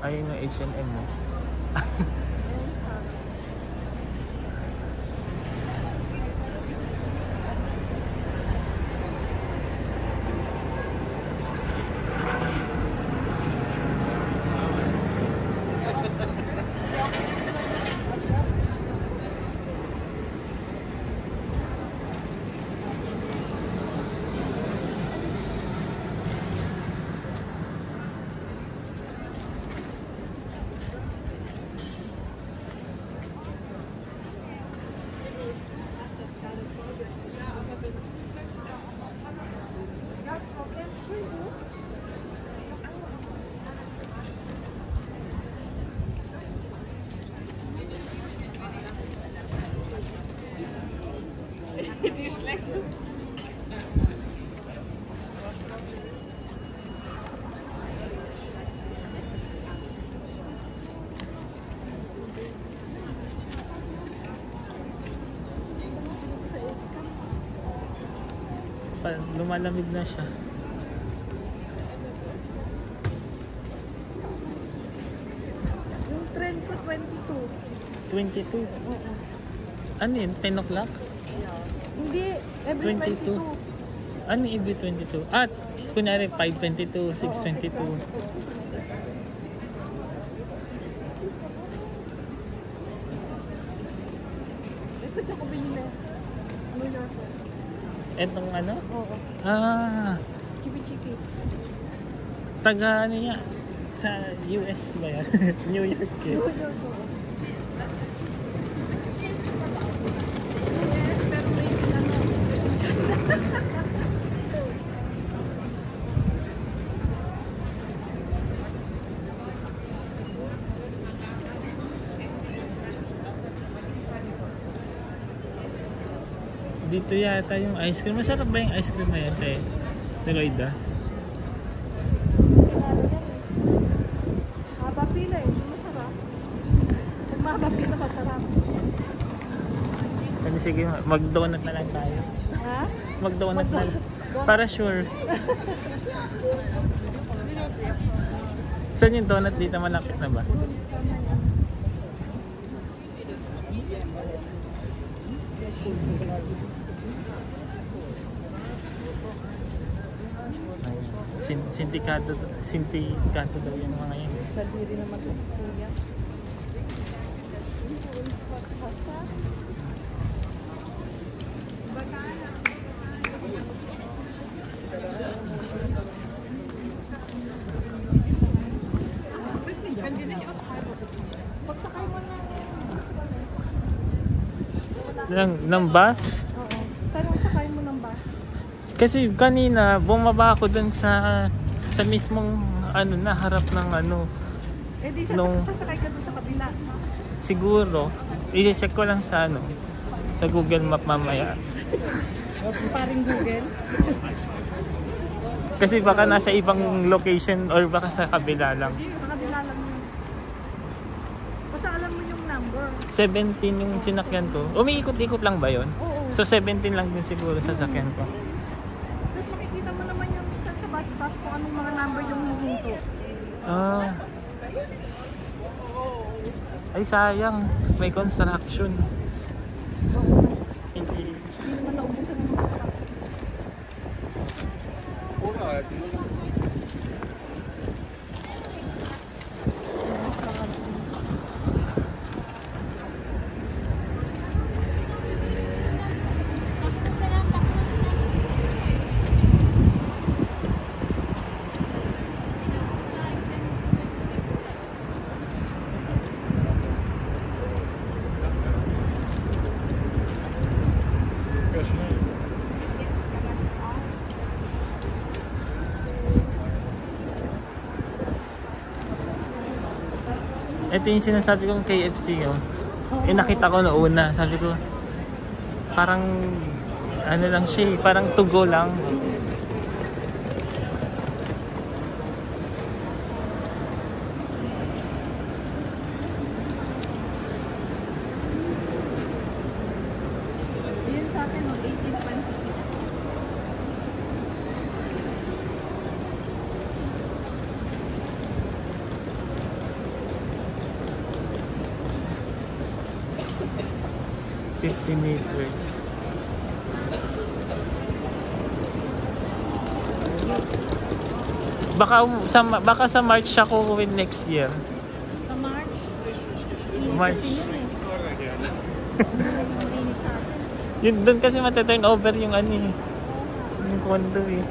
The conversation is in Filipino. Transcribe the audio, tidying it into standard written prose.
Ayun yung H&M mo. Die ist schlecht. Lumalamig na siya. Yung trend ko 22. 22? Ano yun? 10 o'clock? Hindi, every 22. Ano yung every 22? At, kunyari 5:22, 6:22. Ito dyan ko binili. New York. Etong ano? Oo. Ah, Chiki-chiki. taga ano niya? Sa US ba yan? New York eh. New York. Yes, pero may ano. Dito yata yung ice cream. Masarap ba yung ice cream na yan, te? Teloida? Haba pila eh, masarap. Pag mahaba pila, masarap. Kasi sige, mag-donut na lang tayo. Ha? Mag-donut na lang. Para sure. Saan yung donut dito? Malapit na ba? Sindikato daw yung mga yan. Kadiri naman ito sa kuya. Basta. Pagsakay mo Ng bus? Oo. Saan ang sakay mo ng bus? Kasi kanina bumaba ako dun sa mismong ano na harap ng ano. Eh di sasakay ka dun sa kabila. Siguro i-check ko lang sa ano sa Google Map mamaya. Paring Google. Kasi baka nasa ibang location or baka sa kabila lang. Sa kabila lang yun. Basta alam mo yung number. 17 yung sinakyan ko. Umiikot-ikot lang ba yon? Oo. So 17 lang din siguro sa sakyan ko. Tapos makikita mo naman yung sa bus stop kung anong mga number yung huminto. Ah. Ay sayang, may construction. Hindi. Hindi naman naubusan ng mga stop. Ito yung sinasabi kong KFC, oh. Eh nakita ko noona, sabi ko parang ano lang siya, parang to go lang. Yun sa akin, 18.20. meters. Baka sa March siya kukuwin next year. Sa March. March. Kasi yun eh. Yun doon kasi mata-turn over yung ano eh. Yung condo eh.